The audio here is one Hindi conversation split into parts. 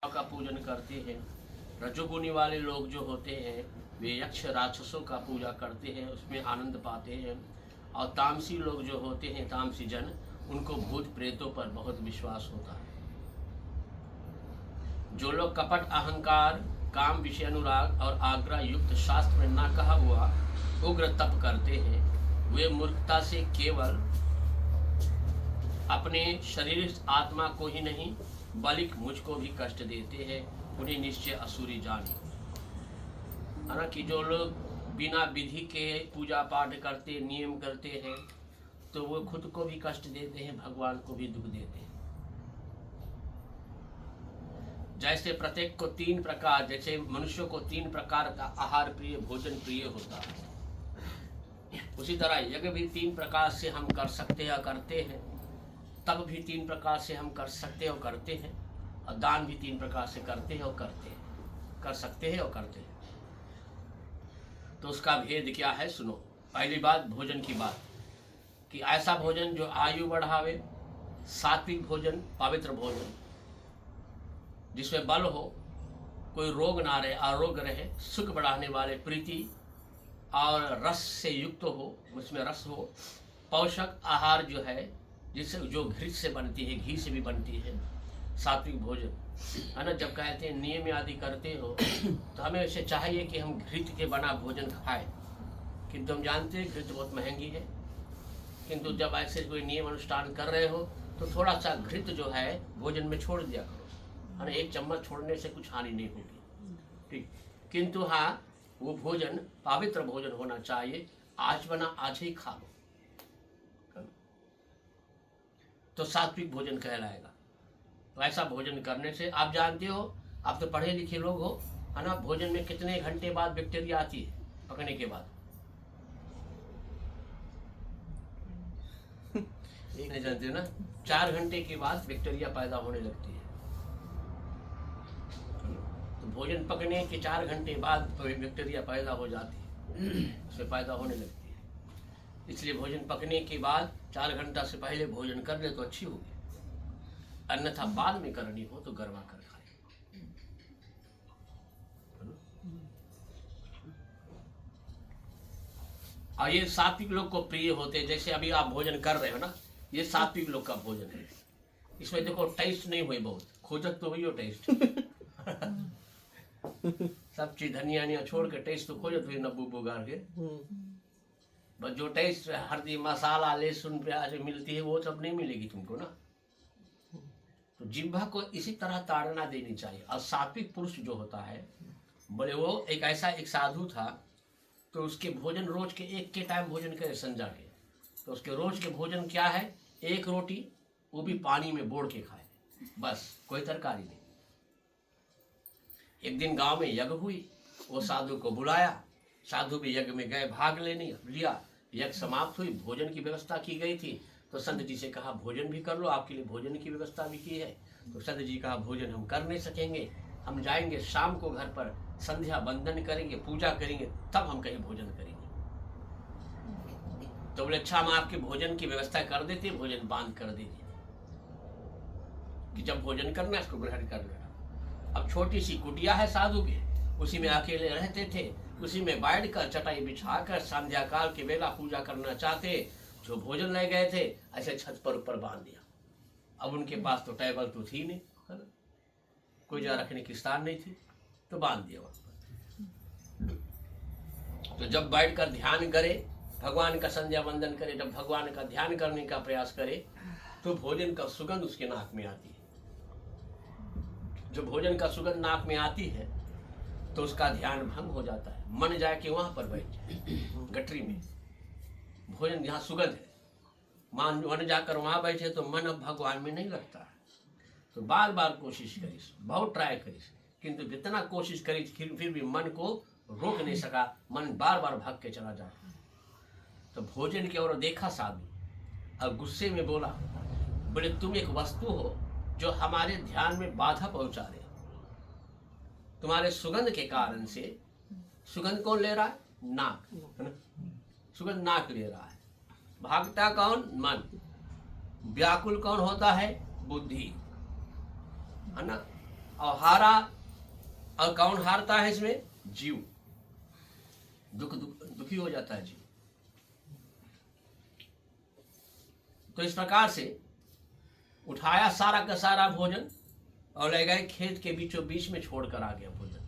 का पूजन करते हैं। रजोगुणी वाले लोग जो होते हैं वे यक्ष राक्षसों का पूजा करते हैं, उसमें आनंद पाते हैं। और तामसी लोग जो होते हैं, तामसी जन, उनको भूत प्रेतों पर बहुत विश्वास होता है। जो लोग कपट, अहंकार, काम, विषय अनुराग और आग्रह युक्त शास्त्र में ना कहा हुआ उग्र तप करते हैं, वे मूर्खता से केवल अपने शरीर आत्मा को ही नहीं बल्कि मुझको भी कष्ट देते हैं। उन्हें निश्चय असुरी जाने। हालांकि जो लोग बिना विधि के पूजा पाठ करते, नियम करते हैं, तो वो खुद को भी कष्ट देते हैं, भगवान को भी दुख देते हैं। जैसे प्रत्येक को तीन प्रकार, जैसे मनुष्यों को तीन प्रकार का आहार प्रिय, भोजन प्रिय होता है, उसी तरह यज्ञ भी तीन प्रकार से हम कर सकते हैं, करते हैं। तब भी तीन प्रकार से हम कर सकते हैं और करते हैं। और दान भी तीन प्रकार से करते हैं और करते हैं, कर सकते हैं और करते हैं। तो उसका भेद क्या है सुनो। पहली बात भोजन की बात, कि ऐसा भोजन जो आयु बढ़ावे, सात्विक भोजन, पवित्र भोजन, जिसमें बल हो, कोई रोग ना रहे, आरोग्य रहे, सुख बढ़ाने वाले, प्रीति और रस से युक्त हो, उसमें रस हो। पोषक आहार जो है, जिससे जो घृत से बनती है, घी से भी बनती है, सात्विक भोजन है ना। जब कहते हैं नियम आदि करते हो, तो हमें ऐसे चाहिए कि हम घृत के बना भोजन खाएं। किंतु हम जानते हैं घृत बहुत महंगी है। किंतु जब ऐसे कोई नियम अनुष्ठान कर रहे हो, तो थोड़ा सा घृत जो है भोजन में छोड़ दिया करो, है ना। एक चम्मच छोड़ने से कुछ हानि नहीं होगी, ठीक। किंतु हाँ, वो भोजन पवित्र भोजन होना चाहिए। आज बना आज ही खा लो, तो सात्विक भोजन कहलाएगा। तो ऐसा भोजन करने से, आप जानते हो, आप तो पढ़े लिखे लोग हो, है ना। भोजन में कितने घंटे बाद बैक्टीरिया आती है पकने के बाद? नहीं जानते हो ना। 4 घंटे के बाद बैक्टीरिया पैदा होने लगती है। तो भोजन पकने के 4 घंटे बाद बैक्टीरिया पैदा हो जाती है, उसमें पैदा होने लगती है। इसलिए भोजन पकने के बाद 4 घंटा से पहले भोजन कर ले तो अच्छी होगी, अन्यथा बाद में करनी हो तो गरमा कर खाए। और ये सात्विक लोग को प्रिय होते हैं। जैसे अभी आप भोजन कर रहे हो ना, ये सात्विक लोग का भोजन है। इसमें देखो टेस्ट नहीं हुई, बहुत खोजत तो हुई हो टेस्ट। सब चीज धनिया छोड़ के टेस्ट तो खोजत हुई, नब्बू बुगार के। बस जो टेस्ट हल्दी, मसाला, लहसुन, प्याज मिलती है, वो सब नहीं मिलेगी तुमको ना। तो जिह्वा को इसी तरह ताड़ना देनी चाहिए। और सात्विक पुरुष जो होता है, बोले वो एक साधु था, तो उसके भोजन रोज के एक के टाइम भोजन करे संजा के। तो उसके रोज के भोजन क्या है? 1 रोटी, वो भी पानी में बोड़ के खाए, बस, कोई तरकारी नहीं। एक दिन गांव में यज्ञ हुई, वो साधु को बुलाया, साधु भी यज्ञ में गए, भाग लेने लिया। यज्ञ समाप्त हुई, भोजन की व्यवस्था की गई थी। तो संत जी से कहा भोजन भी कर लो, आपके लिए भोजन की व्यवस्था भी की है। तो संत जी कहा भोजन हम कर नहीं सकेंगे, हम जाएंगे शाम को घर पर, संध्या बंदन करेंगे, पूजा करेंगे, तब हम कहीं भोजन करेंगे। तो बोले अच्छा, हम आपके भोजन की व्यवस्था कर देते, भोजन बांध कर दीजिए, कि जब भोजन करना इसको ग्रहण कर लेना। अब छोटी सी कुटिया है साधु की, उसी में अकेले रहते थे। उसी में बैठ कर चटाई बिछाकर संध्या काल की बेला पूजा करना चाहते, जो भोजन ले गए थे ऐसे छत पर ऊपर बांध दिया। अब उनके पास तो टेबल तो थी नहीं, है ना, कोई जगह रखने की स्थान नहीं थी, तो बांध दिया वहां पर। तो जब बैठ कर ध्यान करे, भगवान का संध्या वंदन करे, जब भगवान का ध्यान करने का प्रयास करे, तो भोजन का सुगंध उसके नाक में आती है। जो भोजन का सुगंध नाक में आती है, तो उसका ध्यान भंग हो जाता है। मन जाए कि वहां पर बैठ जाए, गठरी में भोजन जहाँ सुगंध है, मन जाकर वहां बैठे, तो मन अब भगवान में नहीं लगता है। तो बार बार कोशिश करीस, बहुत ट्राई करीस, किंतु जितना कोशिश करीस फिर भी मन को रोक नहीं सका, मन बार बार भाग के चला जाता। तो भोजन की ओर देखा साधु और गुस्से में बोला, बोले तुम एक वस्तु हो जो हमारे ध्यान में बाधा पहुंचा रहे। तुम्हारे सुगंध के कारण से, सुगंध कौन ले रहा है? नाक, है ना, सुगंध नाक ले रहा है। भागता कौन? मन। व्याकुल कौन होता है? बुद्धि, है ना। और हारा, और कौन हारता है इसमें? जीव। दुखी हो जाता है जीव। तो इस प्रकार से उठाया सारा का सारा भोजन और ले गए खेत के बीचों बीच में छोड़कर आ गया भोजन,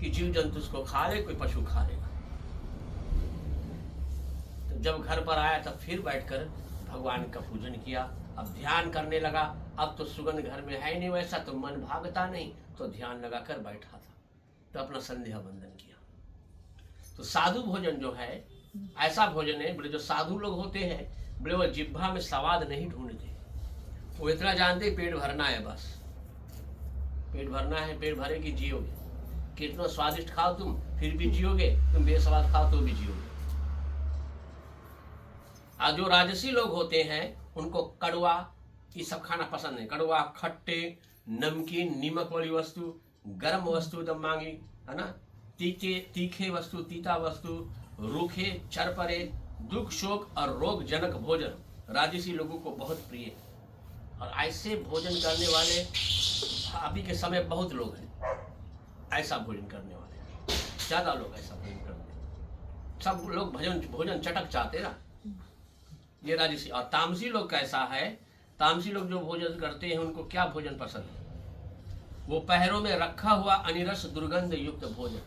कि जीव जंतु उसको खा ले, कोई पशु खा लेगा। तो जब घर पर आया तब फिर बैठकर भगवान का पूजन किया। अब ध्यान करने लगा। अब तो सुगंध घर में है ही नहीं, वैसा तो मन भागता नहीं, तो ध्यान लगाकर बैठा था। तो अपना संध्या वंदन किया। तो साधु भोजन जो है ऐसा भोजन है, बोले जो साधु लोग होते हैं, बोले वो जिह्वा में स्वाद नहीं ढूंढते। वो इतना जानते पेट भरना है, बस पेट भरना है, पेट भरेगी जियोगे। कितना स्वादिष्ट खाओ तुम फिर भी जियोगे, तुम बेस्वाद खाओ तो भी जियोगे। और जो राजसी लोग होते हैं उनको कड़वा ये सब खाना पसंद है। कड़वा, खट्टे, नमकीन, नीमक वाली वस्तु, गर्म वस्तु एकदम मांगी, है ना, तीखे वस्तु, तीता वस्तु, रूखे, चरपरे, दुख, शोक और रोग जनक भोजन राजसी लोगों को बहुत प्रिय है। और ऐसे भोजन करने वाले अभी के समय बहुत लोग हैं, ऐसा भोजन करने वाले ज्यादा लोग ऐसा भोजन करते हैं। सब लोग भोजन चटक चाहते ना, ये राजसी। और तामसी लोग कैसा है? तामसी लोग जो भोजन करते हैं उनको क्या भोजन पसंद है? वो पैरों में रखा हुआ अनिरस दुर्गंध युक्त भोजन,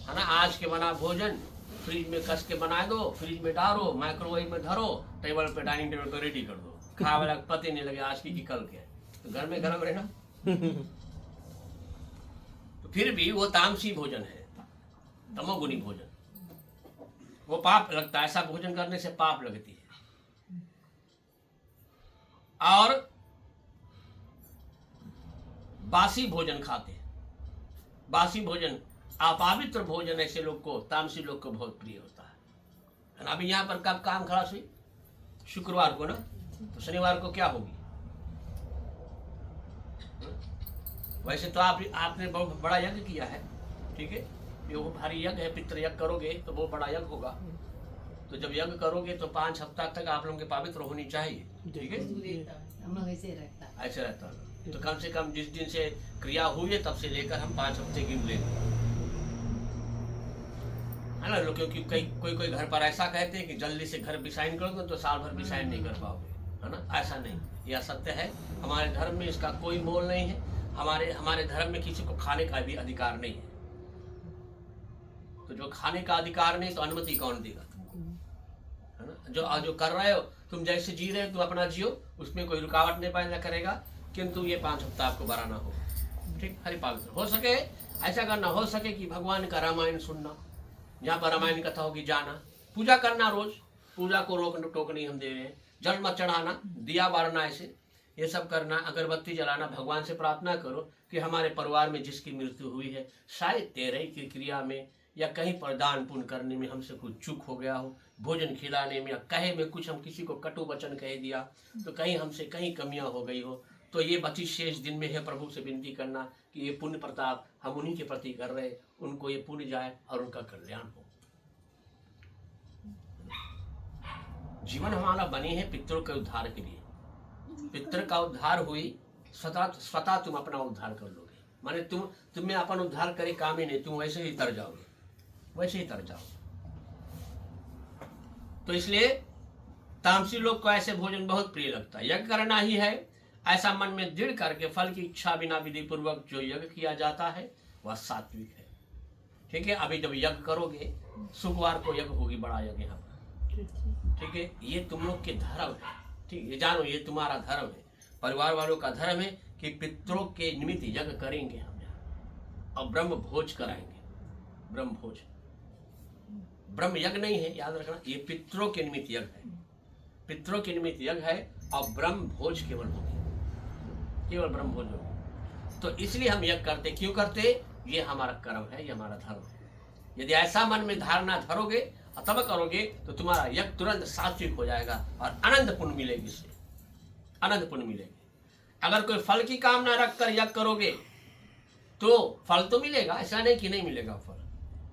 है ना। आज के बना भोजन फ्रिज में कस के बना दो, फ्रिज में डालो, माइक्रोवेव में धरो, टेबल पे, डाइनिंग टेबल पे रेडी कर दो, खा वाला पता नहीं लगे आज की कल के। तो घर में गरम रहे ना। तो फिर भी वो तामसी भोजन है, तमोगुनी भोजन। वो पाप लगता है, ऐसा भोजन करने से पाप लगती है। और बासी भोजन खाते हैं। बासी भोजन, अपवित्र भोजन ऐसे लोग को, तामसी लोग को बहुत प्रिय होता है ना। अभी यहाँ पर कब काम खलास हुई? शुक्रवार को ना, तो शनिवार को क्या होगी? वैसे तो आपने बहुत बड़ा यज्ञ किया है, ठीक है, ये वो भारी यज्ञ है, पितृ यज्ञ करोगे तो वो बड़ा यज्ञ होगा। तो जब यज्ञ करोगे तो 5 हफ्ता तक आप लोगों के पवित्र होनी चाहिए, ठीक है। ऐसे रहता है। तो कम से कम जिस दिन से क्रिया हुई है तब से लेकर हम 5 हफ्ते गिन लेंगे, है ना। क्योंकि कोई घर पर ऐसा कहते हैं कि जल्दी से घर बिसाइन करोगे तो साल भर बिसाइन नहीं कर पाओगे, है ना। ऐसा नहीं, यह सत्य है। हमारे धर्म में इसका कोई मोल नहीं है। हमारे धर्म में किसी को खाने का भी अधिकार नहीं है। तो जो खाने का अधिकार नहीं तो अनुमति कौन देगा तुमको, है ना। जो कर रहे हो तुम, जैसे जी रहे हो तुम अपना जियो, उसमें कोई रुकावट नहीं पैदा करेगा, किंतु ये 5 हफ्ता आपको बढ़ाना होगा, ठीक। हरि पवित्र हो सके ऐसा करना, हो सके कि भगवान का रामायण सुनना, जहाँ पर रामायण कथा होगी जाना, पूजा करना, रोज पूजा को रोक टोक नहीं हम दे रहे हैं। जल मत चढ़ाना, दिया बारना, ऐसे ये सब करना, अगरबत्ती जलाना, भगवान से प्रार्थना करो कि हमारे परिवार में जिसकी मृत्यु हुई है शायद तेरे की क्रिया में या कहीं पर दान पुण्य करने में हमसे कुछ चूक हो गया हो, भोजन खिलाने में या कहे में कुछ हम किसी को कटु वचन कह दिया, तो कहीं हमसे कहीं कमियां हो गई हो, तो ये बची शेष दिन में है प्रभु से विनती करना कि ये पुण्य प्रताप हम उन्हीं के प्रति कर रहे, उनको ये पुण्य जाए और उनका कल्याण हो। जीवन हमारा बने हैं पितरों के उद्धार के लिए। पितर का उद्धार हुई, स्वतः तुम अपना उद्धार कर लोगे। माने तुम्हें अपन उद्धार करे काम ही नहीं, तुम वैसे ही तर जाओगे, वैसे ही तर जाओगे। तो इसलिए तामसी लोग को ऐसे भोजन बहुत प्रिय लगता है। यज्ञ करना ही है ऐसा मन में दृढ़ करके फल की इच्छा बिना विधि पूर्वक जो यज्ञ किया जाता है वह सात्विक है, ठीक है। अभी जब यज्ञ करोगे, शुक्रवार को यज्ञ होगी, बड़ा यज्ञ यहाँ पर, ठीक है। ये तुम लोग के धर्म है, ठीक, ये जानो, ये तुम्हारा धर्म है, परिवार वालों का धर्म है कि पितरों के निमित्त यज्ञ करेंगे हम यहाँ, और ब्रह्म भोज कराएंगे। ब्रह्म भोज, ब्रह्म यज्ञ नहीं है, याद रखना, ये पितरों के निमित्त यज्ञ है, पितरों के निमित्त यज्ञ है, और ब्रह्म भोज केवल होगी, केवल ब्रह्म भोज होगी। तो इसलिए हम यज्ञ करते, क्यों करते? ये हमारा कर्म है, ये हमारा धर्म है। यदि ऐसा मन में धारणा धरोगे और तब करोगे तो तुम्हारा यज्ञ तुरंत सात्विक हो जाएगा और अनंत पुण्य मिलेगी, इससे अनंत पुण्य मिलेगी। अगर कोई फल की कामना रखकर यज्ञ करोगे तो फल तो मिलेगा, ऐसा नहीं कि नहीं मिलेगा फल,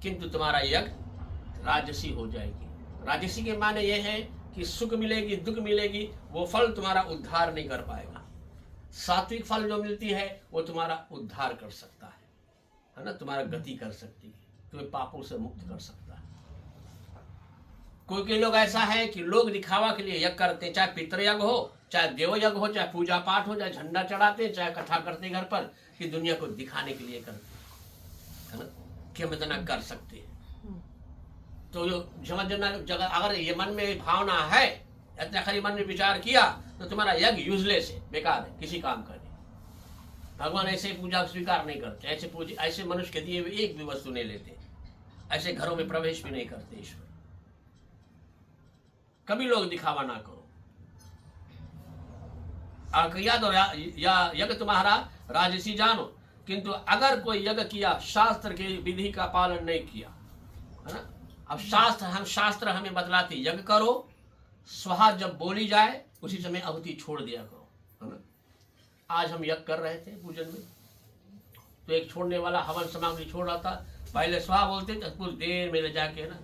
किंतु तुम्हारा यज्ञ राजसी हो जाएगी। राजसी के माने यह है कि सुख मिलेगी, दुख मिलेगी, वो फल तुम्हारा उद्धार नहीं कर पाएगा। सात्विक फल जो मिलती है वो तुम्हारा उद्धार कर सकता है ना, तुम्हारा गति कर सकती है, तुम्हें पापों से मुक्त कर सकता है। कोई लोग ऐसा है कि लोग दिखावा के लिए यज्ञ करते, चाहे पितृयज्ञ हो, चाहे देव यज्ञ हो, चाहे पूजा पाठ हो, चाहे झंडा चढ़ाते, चाहे कथा करते घर पर, कि दुनिया को दिखाने के लिए करते है ना, कि हम इतना कर सकते हैं। तो जो समझना जगह, अगर ये मन में भावना है, इतना खाली मन में विचार किया, तो तुम्हारा यज्ञ यूजलेस है, बेकार है, किसी काम का नहीं। भगवान ऐसे पूजा स्वीकार नहीं करते, ऐसे मनुष्य के दिए हुए एक भी वस्तु नहीं लेते, ऐसे घरों में प्रवेश भी नहीं करते ईश्वर। कभी लोग दिखावा ना करो। याद हो या यज्ञ तुम्हारा राजसी जानो, किंतु अगर कोई यज्ञ किया, शास्त्र के विधि का पालन नहीं किया, है ना, अब शास्त्र हमें बतलाते यज्ञ करो, स्वाहा जब बोली जाए उसी समय आहुति छोड़ दिया करो, है ना। आज हम यज्ञ कर रहे थे पूजन में, तो एक छोड़ने वाला हवन सामग्री छोड़ रहा था, पहले स्वाहा बोलते थे, कुछ देर में ले जाके ना,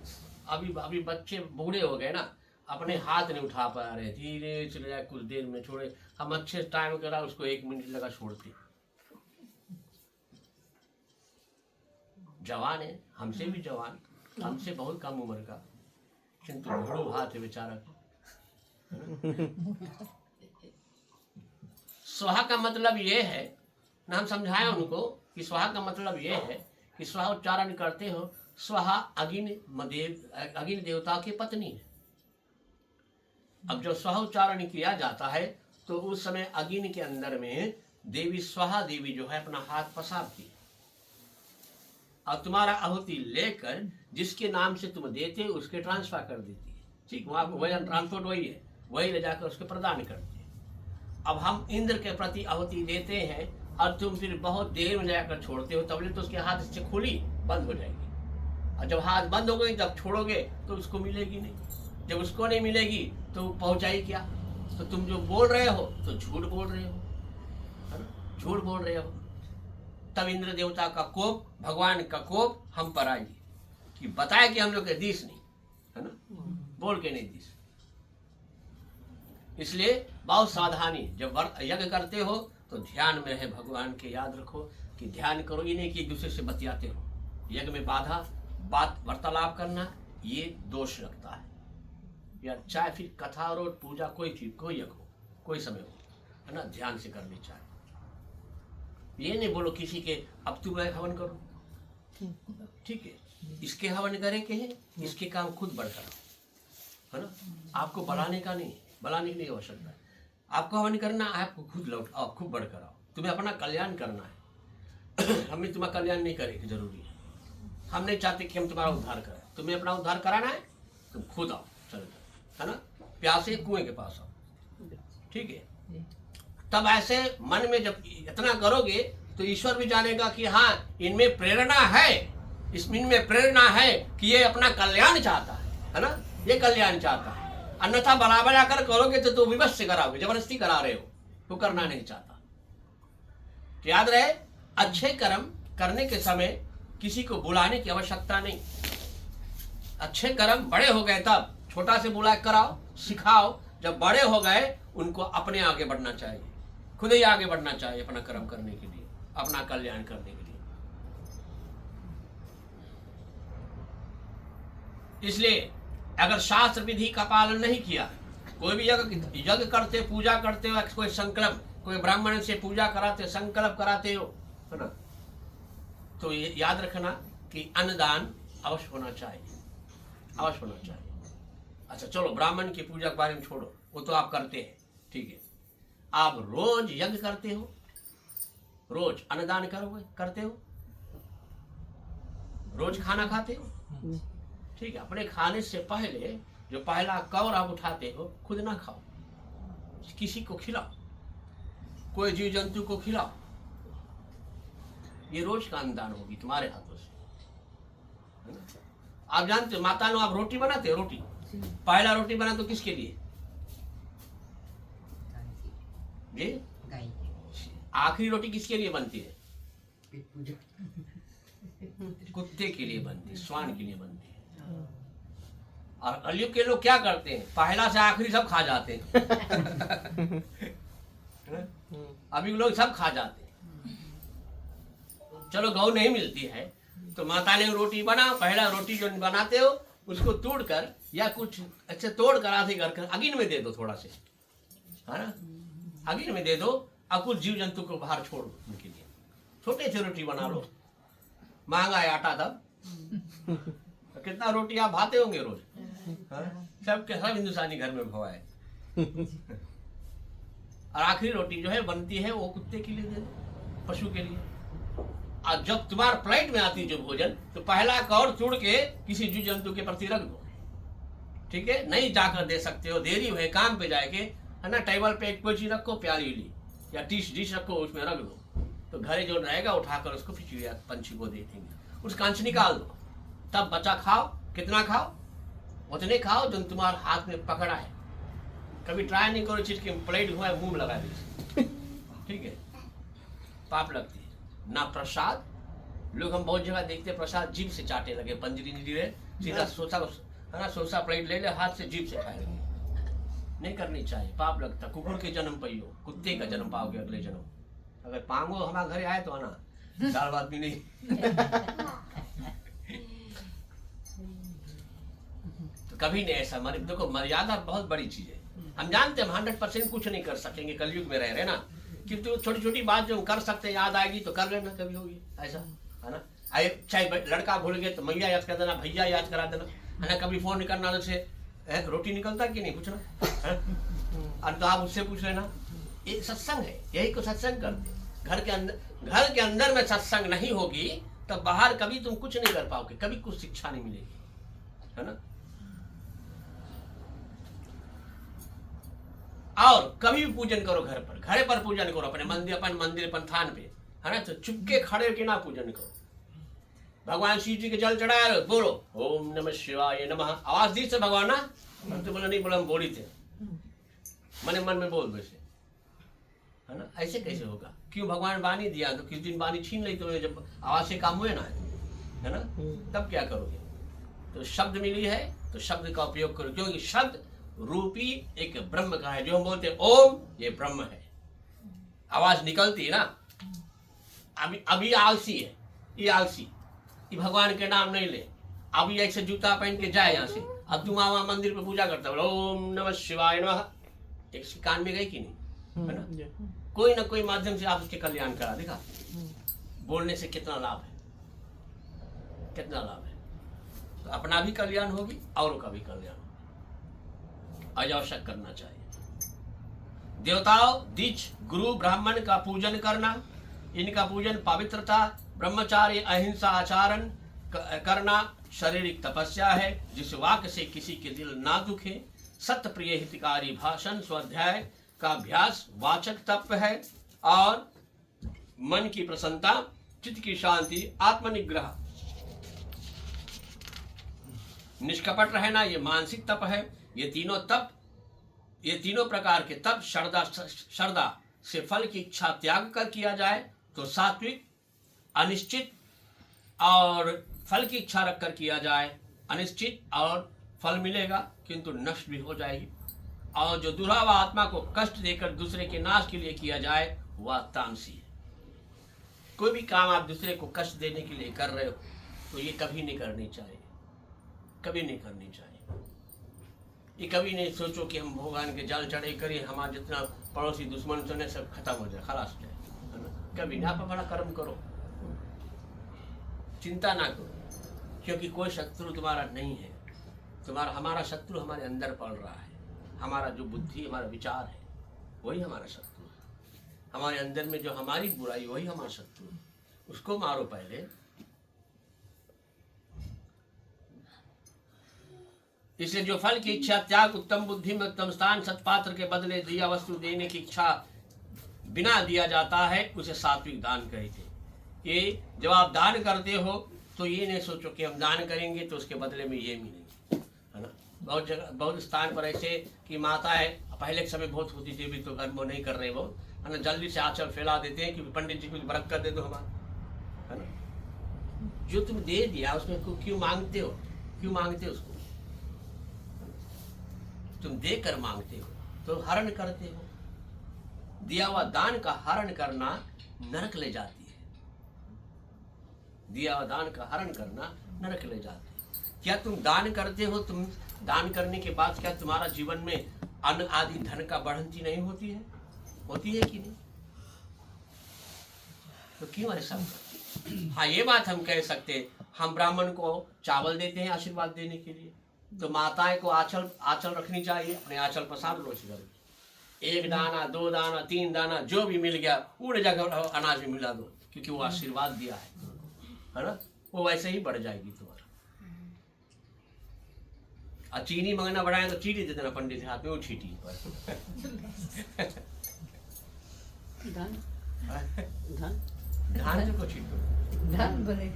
अभी बच्चे बूढ़े हो गए ना, अपने हाथ नहीं उठा पा रहे, धीरे चले जाए, कुछ देर में छोड़े। हम अच्छे टाइम करा, उसको 1 मिनट लगा छोड़ते। जवान है, हमसे भी जवान, हमसे बहुत कम उम्र का, किंतु बड़ो हाथ है बेचारा। स्वाहा का मतलब ये है ना, हम समझाएं उनको कि स्वाहा का मतलब ये है कि स्वाहा उच्चारण करते हो, स्वाहा अग्नि देवता की पत्नी है। अब जब स्वाहा उच्चारण किया जाता है तो उस समय अग्नि के अंदर में देवी स्वाहा देवी जो है अपना हाथ पसारती है, और तुम्हारा आहुति लेकर जिसके नाम से तुम देते उसके ट्रांसफर कर देती है। ठीक, वहां वही ट्रांसपोर्ट वही है, वही ले जाकर उसके प्रदान करते हैं। अब हम इंद्र के प्रति आहुति देते हैं और तुम फिर बहुत देर में जाकर छोड़ते हो, तब तो उसके हाथ से खुली बंद हो जाएगी, और जब हाथ बंद हो गई जब छोड़ोगे तो उसको मिलेगी नहीं। जब उसको नहीं मिलेगी तो पहुंचाई क्या? तो तुम जो बोल रहे हो तो झूठ बोल रहे हो, है ना, झूठ बोल रहे हो। तब इंद्र देवता का कोप, भगवान का कोप हम पर आई कि बताए कि हम लोग के दिस नहीं, है ना, बोल के नहीं दिस। इसलिए बहुत सावधानी, जब यज्ञ करते हो तो ध्यान में रहे भगवान के, याद रखो कि ध्यान करो, ये नहीं कि एक दूसरे से बतियाते हो। यज्ञ में बात वार्तालाप करना ये दोष लगता है, या चाहे फिर कथा और पूजा, कोई चीज, कोई यज्ञ हो, कोई समय हो, है ना, ध्यान से करनी चाहिए। ये नहीं बोलो किसी के अब तुम हवन करो, ठीक है, इसके हवन करे के है, इसके काम खुद बढ़ कराओ, है ना। आपको बढ़ाने का नहीं, बढ़ाने की नहीं आवश्यकता है। आपको हवन करना है, आपको खुद लौट आओ, खुद बढ़ कराओ, तुम्हें अपना कल्याण करना है। हमें तुम्हारा कल्याण नहीं करे जरूरी है, हम नहीं चाहते कि हम तुम्हारा उद्धार करें। तुम्हें अपना उद्धार कराना है, तुम खुद आओ, चलो, है ना, प्यासे कुएं के पास आओ, ठीक है। तब ऐसे मन में जब इतना करोगे तो ईश्वर भी जानेगा कि हाँ, इनमें प्रेरणा है, इनमें प्रेरणा है कि ये अपना कल्याण चाहता है ना, ये कल्याण चाहता है। अन्यथा बराबर आकर करोगे तो विवश से कराओगे, जबरदस्ती करा रहे हो, तो करना नहीं चाहता। तो याद रहे, अच्छे कर्म करने के समय किसी को बुलाने की आवश्यकता नहीं। अच्छे कर्म बड़े हो गए तब छोटा से बुला कराओ, सिखाओ। जब बड़े हो गए उनको अपने आगे बढ़ना चाहिए, खुद ही आगे बढ़ना चाहिए अपना कर्म करने के लिए, अपना कल्याण करने के लिए। इसलिए अगर शास्त्र विधि का पालन नहीं किया, कोई भी यज्ञ करते, पूजा करते हो, कोई संकल्प, कोई ब्राह्मण से पूजा कराते, संकल्प कराते हो, है ना, तो ये याद रखना कि अन्नदान अवश्य होना चाहिए, अवश्य होना चाहिए। अच्छा चलो, ब्राह्मण की पूजा के बारे में छोड़ो, वो तो आप करते हैं, ठीक है। आप रोज यज्ञ करते हो, रोज अन्नदान करते हो, रोज खाना खाते हो, ठीक है। अपने खाने से पहले जो पहला कौर आप उठाते हो, खुद ना खाओ, किसी को खिलाओ, कोई जीव जंतु को खिलाओ। ये रोज का अन्नदान होगी तुम्हारे हाथों से, है ना। आप जानते हो, माता लो, आप रोटी बनाते हो, रोटी पहला रोटी बना तो किसके लिए? जी, आखिरी रोटी किसके लिए बनती है? कुत्ते के लिए बनती है, श्वान के लिए बनती है। और कलयुग के लोग क्या करते हैं, पहला से आखिरी सब खा जाते हैं। अभी लोग सब खा जाते हैं। चलो गौ नहीं मिलती है तो माता ने रोटी बना, पहला रोटी जो बनाते हो उसको तोड़कर या कुछ अच्छे तोड़ कर आधे कर अगिन में दे दो, थोड़ा से है ना, अगिन में दे दो और कुछ जीव जंतु को बाहर छोड़ दो उनके लिए। छोटे से रोटी बना लो, महंगा है आटा तब कितना रोटी आप भाते होंगे रोज, सब के सब हिंदुस्तानी घर में भवा है। और आखिरी रोटी जो है बनती है वो कुत्ते के लिए दे दो, पशु के लिए। और जब तुम्हारे प्लेट में आती जो भोजन तो पहला कौर तोड़ के किसी जीव जंतु के प्रति रख दो, ठीक है। नहीं जाकर दे सकते हो, देरी हुए काम पे जाके है ना, टेबल पे एक कोई चीज रखो, प्याली ली या डिश रखो, उसमें रख दो, तो घरे जो रहेगा उठाकर उसको फिर चिड़िया पंछी को दे देंगे, उसका अंश निकाल दो, तब बचा खाओ। कितना खाओ? उतने खाओ जो तुम्हारे हाथ में पकड़ा है। कभी ट्राई नहीं करो चीज की प्लेट हुआ है मुंह में लगा दीजिए, ठीक है, पाप लगती है ना। प्रसाद लोग हम बहुत जगह देखते हैं, प्रसाद जीभ से चाटे लगे, पंजरी सीधा सोचा है ना, सोचा प्लेट ले ले हाथ से जीभ से खाए लगे। नहीं करनी चाहिए, पाप लगता। कुकुर के जन्म पाइयो, कुत्ते का जन्म पाओगे अगले जन्म। अगर पांगो हमारे घरे आए तो आना, दाल भात भी नहीं। तो कभी नहीं ऐसा। देखो मर्यादा बहुत बड़ी चीज है। हम जानते हैं हम 100% कुछ नहीं कर सकेंगे, कलयुग में रह रहे ना, किंतु छोटी छोटी बात जो हम कर सकते हैं, याद आएगी तो कर लेना, कभी होगी ऐसा है ना। चाहे लड़का भूल गए तो मैया याद कर देना, भैया याद करा देना, है ना। कभी फोन करना से रोटी निकलता कि नहीं पूछना, और तो आप उससे पूछ लेना। ये सत्संग है, यही को सत्संग करते। घर के अंदर में सत्संग नहीं होगी तब बाहर कभी तुम कुछ नहीं कर पाओगे, कभी कुछ शिक्षा नहीं मिलेगी, है ना। और कभी भी पूजन करो घर पर पूजन करो, अपने मंदिर अपन थान पे, है ना। तो चुपके खड़े होके ना पूजन करो। भगवान शिव जी के जल चढ़ाया, बोलो ओम नमः शिवाय नमः, आवाज दी से भगवान ना, तो बोला नहीं, बोला हम बोली थे, मन में बोल वैसे, है ना। ऐसे कैसे होगा? क्यों भगवान वाणी दिया तो किस दिन वाणी छीन ली तो जब आवाज से काम हुए ना, है ना, तब क्या करोगे? तो शब्द मिली है तो शब्द का उपयोग करो, क्योंकि शब्द रूपी एक ब्रह्म का है। जो हम बोलते हैं ओम, ये ब्रह्म है, आवाज निकलती है ना। अभी आलसी है, ये आलसी, ये भगवान के नाम नहीं ले। अभी ऐसे जूता पहन के जाए यहाँ से, अब तुम वहां मंदिर पे पूजा करता हो, ओम नमः शिवाय नमः, एक कान में गई कि नहीं, है ना। कोई ना कोई माध्यम से आप उसके कल्याण करा देखा। बोलने से कितना लाभ है, कितना लाभ है। तो अपना भी कल्याण होगी, औरों का भी कल्याण होगी। अनावश्यक करना चाहिए। देवताओं, दीक्ष, गुरु, ब्राह्मण का पूजन करना, इनका पूजन पवित्रता, ब्रह्मचार्य, अहिंसा आचरण करना शारीरिक तपस्या है, जिस वाक्य से किसी के दिल ना दुखे। सत्य प्रिय हितकारी भाषण, स्वाध्याय का अभ्यास वाचक तप है। और मन की प्रसन्नता, चित्त की शांति, आत्मनिग्रह, निष्कपट रहना, ये मानसिक तप है। ये तीनों प्रकार के तप श्रद्धा से फल की इच्छा त्याग कर किया जाए तो सात्विक, अनिश्चित और फल की इच्छा रखकर किया जाए, अनिश्चित और फल मिलेगा किंतु नष्ट भी हो जाएगी। और जो दुर्भाव आत्मा को कष्ट देकर दूसरे के नाश के लिए किया जाए वह तामसी है। कोई भी काम आप दूसरे को कष्ट देने के लिए कर रहे हो तो ये कभी नहीं करनी चाहिए, कभी नहीं करनी चाहिए। ये कभी नहीं सोचो कि हम भगवान के जल चढ़े करें, हमारा जितना पड़ोसी दुश्मन सुने सब खत्म हो जाए, खलास जाए, है ना। कभी ना, आप अपना कर्म करो, चिंता ना करो, क्योंकि कोई शत्रु तुम्हारा नहीं है। हमारा शत्रु हमारे अंदर पड़ रहा है। हमारा जो बुद्धि, हमारा विचार है वही हमारा शत्रु है। हमारे अंदर में जो हमारी बुराई वही हमारा शत्रु है, उसको मारो पहले। इसलिए जो फल की इच्छा त्याग, उत्तम बुद्धि में उत्तम स्थान, सत्पात्र के बदले दिया वस्तु देने की इच्छा बिना दिया जाता है, उसे सात्विक दान कहते। ये जब आप दान करते हो तो ये नहीं सोचो कि हम दान करेंगे तो उसके बदले में ये मिलेंगे, है ना। बहुत जगह, बहुत स्थान पर ऐसे कि माता है, पहले के समय बहुत होती थी, अभी तो घर वो नहीं कर रहे वो, है ना। जल्दी से आंचल फैला देते हैं कि पंडित जी कुछ बरकत दे दो हमारा, है ना। जो तुम दे दिया उसमें क्यों मांगते हो? क्यों मांगते हो उसको? तुम देकर मांगते हो तो हरण करते हो। दिया हुआ दान का हरण करना नरक ले जाती है। दिया हुआ दान का हरण करना नरक ले जाती है। क्या तुम दान करते हो? तुम दान करने के बाद क्या तुम्हारा जीवन में अन्न आदि धन का बढ़ंती नहीं होती है? होती है कि नहीं? तो क्यों ऐसा? हाँ, ये बात हम कह सकते हैं, हम ब्राह्मण को चावल देते हैं आशीर्वाद देने के लिए, तो माताएं को आंचल रखनी चाहिए, अपने आंचल पसार लो करके, एक दाना, दो दाना, तीन दाना, जो भी मिल गया उड़ जाकर अनाज में मिला दो, क्योंकि वो आशीर्वाद दिया है ना, वो वैसे ही बढ़ जाएगी तुम्हारा। और चीनी मंगना बढ़ाए तो चीटी दे देना पंडित के हाथ में, वो छीटी धन धन धान को छीटो, धन बने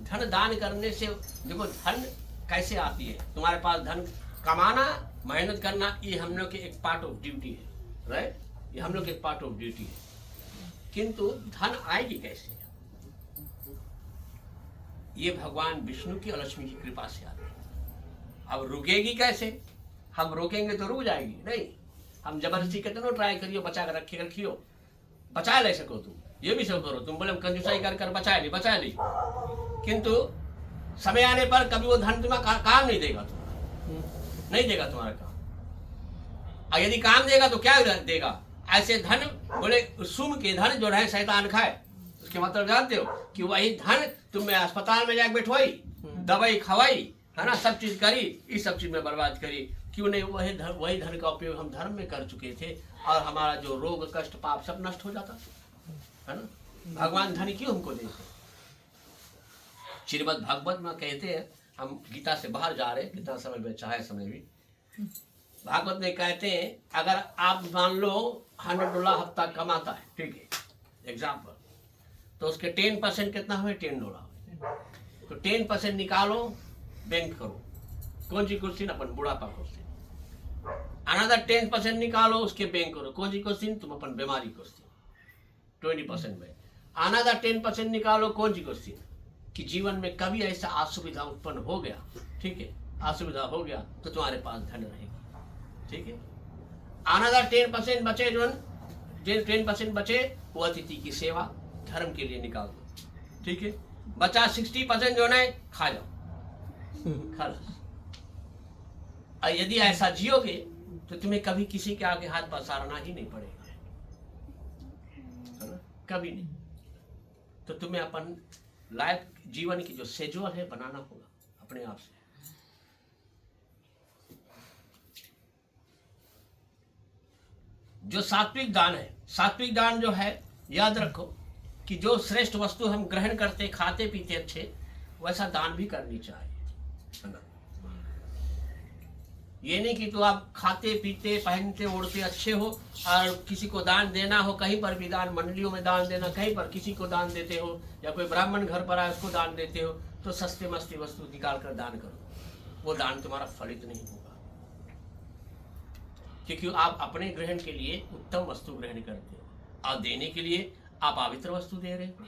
धन दान करने से देखो धन कैसे आती है। तुम्हारे पास धन कमाना, मेहनत करना, ये हम लोग के एक पार्ट ऑफ ड्यूटी है, राइट? ये हम लोग के एक पार्ट ऑफ ड्यूटी है। किंतु धन आएगी कैसे? ये भगवान विष्णु की और लक्ष्मी की कृपा से आती है। अब रुकेगी कैसे? हम रोकेंगे तो रुक जाएगी नहीं। हम जबरदस्ती कहते हो ट्राई करियो, बचा कर रखियो, बचा ले सको तुम, ये भी सब करो। तुम बोले हम कंजूसाई कर बचा ली, किंतु समय आने पर कभी वो धन तुम्हारा काम नहीं देगा, तुम्हारा नहीं देगा तुम्हारा काम। और यदि काम देगा तो क्या देगा? ऐसे धन बोले सुम के धन जो रहे शैतान खाए, उसके मतलब जानते हो कि वही धन तुम्हें अस्पताल में जाकर बैठवाई, दवाई खवाई, है ना, सब चीज करी, इस सब चीज में बर्बाद करी। क्यों नहीं? वही धन का उपयोग हम धर्म में कर चुके थे और हमारा जो रोग कष्ट पाप सब नष्ट हो जाता है ना। भगवान धन क्यों हमको देते? श्रीमद् भागवत में कहते हैं, हम गीता से बाहर जा रहे, कितना समय बचा है, समय भी भागवत में कहते हैं, अगर आप मान लो $100 हफ्ता कमाता है, ठीक है एग्जाम्पल, तो उसके 10% कितना हुए? $10। तो 10% निकालो, बैंक करो, कौन सी क्वेश्चन? अपन बुढ़ापा क्वेश्चन। अनदर 10% निकालो, उसके बैंक करो, कौन सी क्वेश्चन? तुम अपन बीमारी क्वेश्चन 20% में। अनदर 10% निकालो, कौन सी क्वेश्चन? कि जीवन में कभी ऐसा असुविधा उत्पन्न हो गया, ठीक है, असुविधा हो गया तो तुम्हारे पास धन रहेगी, ठीक है। अनदर 10% बचे, जो 10% बचे वो अतिथि की सेवा धर्म के लिए निकाल दो, ठीक है। बचा 60% जो है खा जाओ, खर्च। और यदि ऐसा जियोगे तो तुम्हें कभी किसी के आगे हाथ पसारना ही नहीं पड़ेगा, है ना, कभी नहीं। तो तुम्हें अपन लाइफ जीवन की जो शेड्यूल है बनाना होगा अपने आप से। जो सात्विक दान है, सात्विक दान जो है, याद रखो कि जो श्रेष्ठ वस्तु हम ग्रहण करते, खाते पीते अच्छे, वैसा दान भी करनी चाहिए, है ना। ये नहीं कि तो आप खाते पीते पहनते ओढ़ते अच्छे हो और किसी को दान देना हो, कहीं पर भी दान, मंडलियों में दान देना, कहीं पर किसी को दान देते हो, या कोई ब्राह्मण घर पर आए उसको दान देते हो, तो सस्ते मस्ते वस्तु निकाल कर दान करो, वो दान तुम्हारा फलित नहीं होगा, क्योंकि आप अपने ग्रहण के लिए उत्तम वस्तु ग्रहण करते हो और देने के लिए आप पवित्र वस्तु दे रहे हो।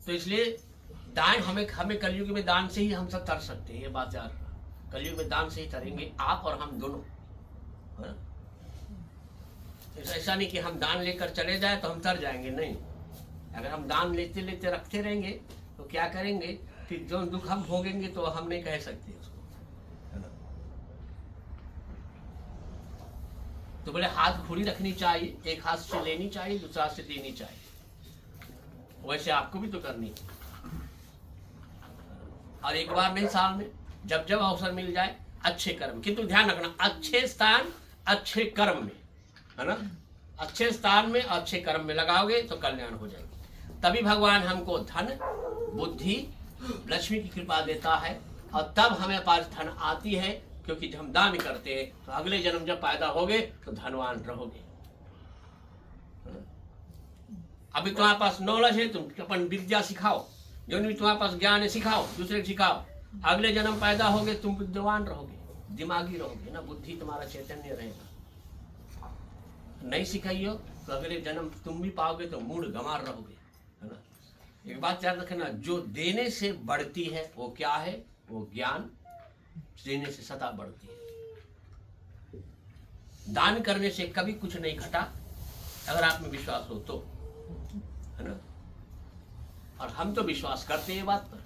तो इसलिए दान हमें कलयुग में दान से ही हम सब तर सकते हैं, ये बात याद रखना। कलयुग में दान से ही तरेंगे आप और हम दोनों, है ना। ऐसा नहीं कि हम दान लेकर चले जाए तो हम तर जाएंगे, नहीं। अगर हम दान लेते लेते रखते रहेंगे तो क्या करेंगे कि जो दुख हम भोगेंगे तो हम नहीं कह सकते उसको, है ना। तो बोले हाथ खुली रखनी चाहिए, एक हाथ से लेनी चाहिए, दूसरा हाथ से देनी चाहिए, वैसे आपको भी तो करनी है। और एक बार नहीं, साल में जब जब अवसर मिल जाए अच्छे कर्म, किंतु ध्यान रखना अच्छे स्थान अच्छे कर्म में, है ना, अच्छे स्थान में अच्छे कर्म में लगाओगे तो कल्याण हो जाएगी। तभी भगवान हमको धन बुद्धि लक्ष्मी की कृपा देता है और तब हमें पास धन आती है, क्योंकि जब हम दान करते हैं तो अगले जन्म जब पैदा होगे तो धनवान रहोगे। अभी तुम्हारे पास नॉलेज है, तुम अपन विद्या सिखाओ, जो भी तुम्हारे पास ज्ञान है सिखाओ, दूसरे को सिखाओ, अगले जन्म पैदा होगे तुम विद्वान रहोगे, दिमागी रहोगे ना, बुद्धि तुम्हारा चैतन्य रहेगा। नहीं सिखाइयो तो अगले जन्म तुम भी पाओगे तो मूड गंवार रहोगे, है ना। एक बात याद रखना, जो देने से बढ़ती है वो क्या है? वो ज्ञान, देने से सदा बढ़ती है। दान करने से कभी कुछ नहीं घटा, अगर आप में विश्वास हो तो, है ना। और हम तो विश्वास करते हैं ये बात पर,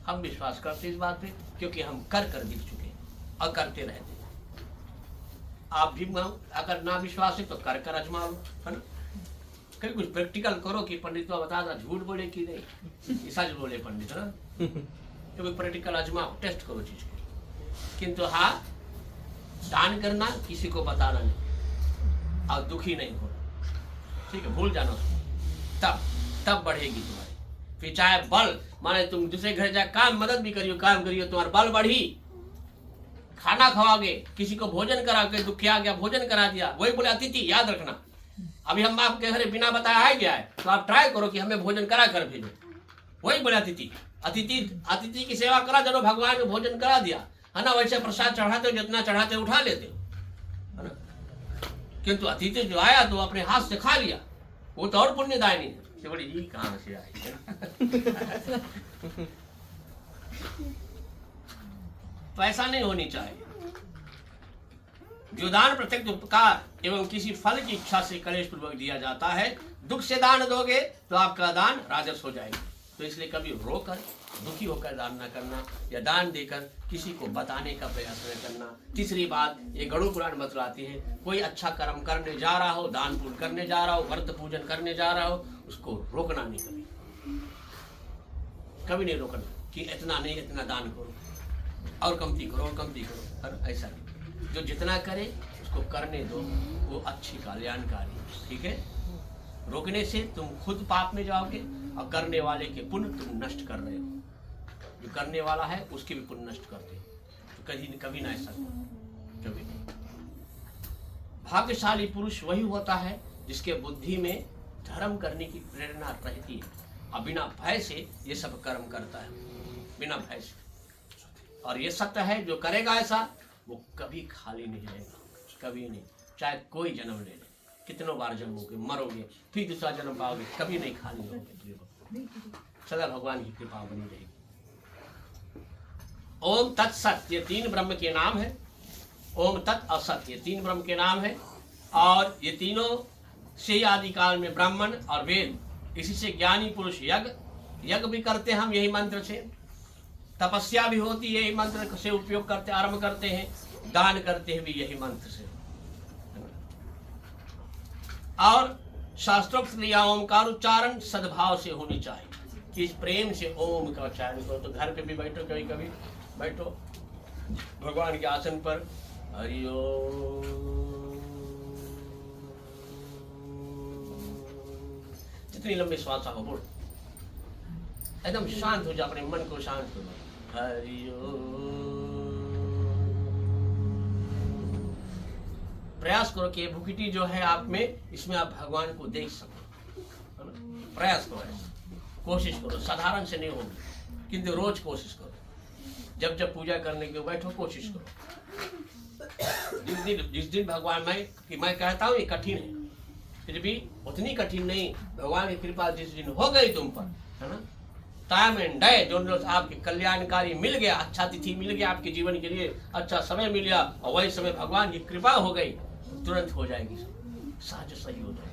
हम विश्वास करते हैं इस बात पे, क्योंकि हम कर कर दिख चुके हैं और करते रहते हैं। आप भी अगर ना विश्वास है तो कर कर आजमा लो, है ना। कभी कुछ प्रैक्टिकल करो कि पंडित तो बता रहा झूठ बोले कि नहीं, सच बोले पंडित, है ना। तो प्रैक्टिकल आजमाओ, टेस्ट करो चीज को। किंतु हाँ, दान करना किसी को बताना नहीं और दुखी नहीं होना, ठीक है, भूल जाना उसको, तब बढ़ेगी तुम्हारी। फिर चाहे बल, माने तुम दूसरे घर जाए काम मदद भी करियो, काम करियो, तुम्हारा बल बढ़ी। खाना खवाओगे, किसी को भोजन कराओगे, दुखिया गया भोजन करा दिया, वही बोले अतिथि याद रखना। अभी हम आपके घर बिना बताया आ गया है, तो आप ट्राई करो कि हमें भोजन करा कर भेजो। वही बोले अतिथि, अतिथि की सेवा करा, चलो भगवान को भोजन करा दिया, है ना। वैसे प्रसाद चढ़ाते हो, जितना चढ़ाते उठा लेते हो, है ना। किंतु अतिथि जो आया तो अपने हाथ से खा लिया, वो तो और पुण्यदायनी है। तो बड़ी ये कहां से आई, पैसा नहीं होनी चाहिए। जो दान प्रत्यक्ष उपकार एवं किसी फल की इच्छा से कलेश पूर्वक दिया जाता है, दुख से दान दोगे तो आपका दान राजस हो जाएगा। तो इसलिए कभी रोकर दुखी होकर दान न करना, या दान देकर किसी को बताने का प्रयास न करना। तीसरी बात, ये गरुड़ पुराण बतलाती है, कोई अच्छा कर्म करने जा रहा हो, दान पुण्य करने जा रहा हो, व्रत पूजन करने जा रहा हो, उसको रोकना नहीं, कभी नहीं रोकना कि इतना नहीं, इतना दान करो और कमती करो और कमती करो, और ऐसा नहीं। जो जितना करे उसको करने दो, वो अच्छी कल्याणकारी, ठीक है। रोकने से तुम खुद पाप में जाओगे और करने वाले के पुण्य तुम नष्ट कर रहे हो। जो करने वाला है उसके भी पुण्य नष्ट करते हो, तो कभी ना ऐसा कभी नहीं। भाग्यशाली पुरुष वही होता है जिसके बुद्धि में धर्म करने की प्रेरणा रहती है और बिना भय से ये सब कर्म करता है, बिना भय से। और ये सत्य है, जो करेगा ऐसा वो कभी खाली नहीं रहेगा, कभी नहीं। चाहे कोई जन्म ले ले, कितनों बार जन्मोगे, मरोगे, फिर दूसरा जन्म पाओगे, कभी नहीं खाली रहोगे, सदा भगवान की कृपा बनी रहेगी। ओम तत्सत, ये तीन ब्रह्म के नाम है। ओम तत् असत, ये तीन ब्रह्म के नाम है। और ये तीनों से आदिकाल में ब्राह्मण और वेद, इसी से ज्ञानी पुरुष यज्ञ भी करते हैं हम यही मंत्र से, तपस्या भी होती है यही मंत्र से उपयोग करते, आरंभ करते हैं, दान करते हैं भी यही मंत्र से। और शास्त्रोक्त क्रिया ओमकार उच्चारण सद्भाव से होनी चाहिए, कि इस प्रेम से ओम का उच्चारण करो। तो घर पे भी बैठो, कभी कभी बैठो भगवान के आसन पर, हरि ओम, जितनी लंबी श्वास हो बोल, एकदम शांत हो जाओ, अपने मन को शांत करो। हरि ओम। प्रयास करो कि ये भूखिटी जो है आप में, इसमें आप भगवान को देख सको, प्रयास करो, ऐसा कोशिश करो। साधारण से नहीं होगी, किंतु रोज कोशिश करो। जब जब पूजा करने के बैठो कोशिश करो। जिस दिन भगवान, मैं कहता हूँ ये कठिन है, फिर भी उतनी कठिन नहीं। भगवान की कृपा जिस दिन हो गई तुम पर, है ना, टाइम एंड डे, जो आपके कल्याणकारी मिल गया, अच्छा तिथि मिल गया, आपके जीवन के लिए अच्छा समय मिल गया, और वही समय भगवान की कृपा हो गई, तुरंत हो जाएगी, सहज सही हो जाएगी।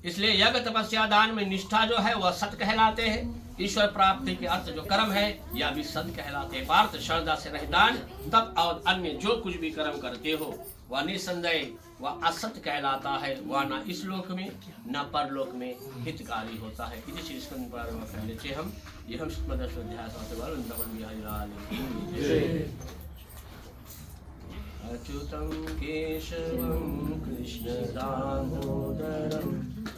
इसलिए यज्ञ तपस्या दान में निष्ठा जो है वह सत कहलाते हैं। ईश्वर प्राप्ति के अर्थ जो कर्म है या भी सत कहलाते हैं। पार्थ, श्रद्धा से रह दान, तप और अन्य जो कुछ भी कर्म करते हो वह निसंदेह वह असत कहलाता है। वह न इस लोक में न परलोक में हितकारी होता है। इसी श्री स्कंद पुराण में कह लेते हम, ये हम अध्याय अच्युतं केशवं कृष्ण दामोदरं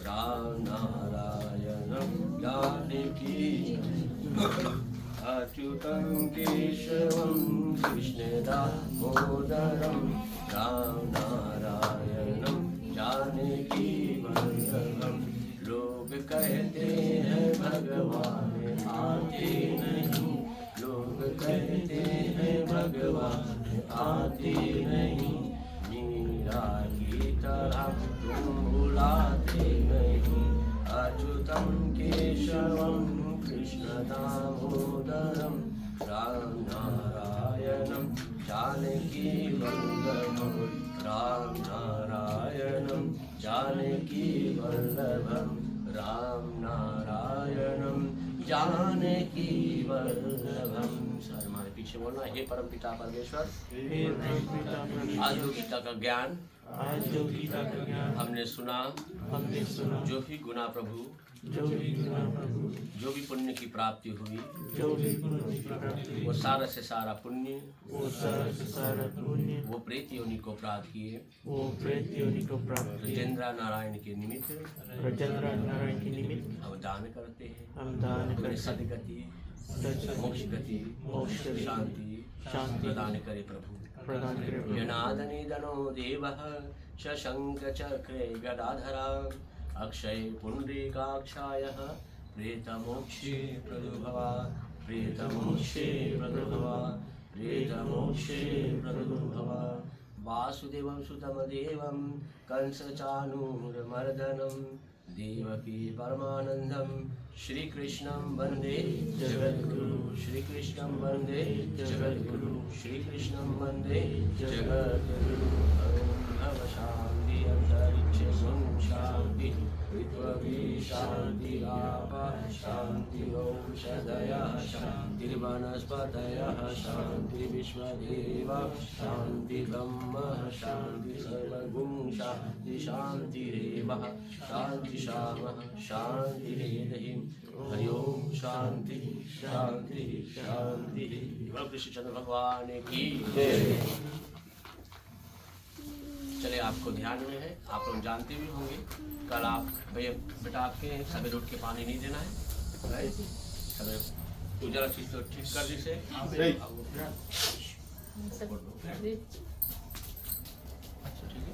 राम नारायणं जानकी। अच्युतं केशवं कृष्ण दामोदरं राम नारायणं जानकी वल्लभं। लोग कहते हैं भगवान आते नहीं, लोग कहते हैं भगवान आते नहीं, मीरा की तरह तुम भुलाते नहीं। अच्युतं केशवं कृष्ण कृष्णदामोदरं राम नारायणं जानकी वल्लभं राम नारायणं जानकी वल्लभं राम नारायणं जानकी वल्लभं। सर हमारे पीछे बोलना, हे परम पिता परमेश्वर, आज जो गीता का ज्ञान हमने सुना, जो भी गुना प्रभु, जो भी पुण्य की प्राप्ति हुई, वो सारा से सारा पुण्य वो प्रेत योनि को प्राप्त किए ब्रजेंद्र नारायण के निमित्त हम दान करते हैं। सदगति मोक्ष गति शांति प्रदान करे प्रभु। जनाद निधनो देवः शशंक चक्रे गदाधरा अक्षय पुंडरीकाक्षायः प्रेतमोक्षे प्रदुर्भवा प्रेतमोक्षे प्रदुर्भवा प्रेतमोक्षे प्रदुर्भवा। वासुदेवं सुतमदेवं कंसचाणूरमर्दनं देवकी परमानन्दं श्रीकृष्णं वन्दे जगद्गुरु श्रीकृष्णं वन्दे जगद्गुरु श्रीकृष्णं वन्दे जगद्गुरु। नव शान्ति अन्तरिक्षं शान्ति पृथ्वी शान्ति आप शान्ति औषधयः शान्तिर्वनस्पतयः शान्ति विश्वदेव शान्ति ब्रह्म शान्ति सर्वगुण शान्ति शान्तिरेव शान्ति शामः शान्तिरेधि हरि ओम शान्ति शान्ति शान्ति। कृष्ण भगवान की जय। चले, आपको ध्यान में है, आप लोग जानते भी होंगे, कल आप बेटा आपके सवेरे उठ के पानी नहीं देना है, राइट? सवेरे तू जरा चीज तो ठीक कर दी से अच्छा ठीक है।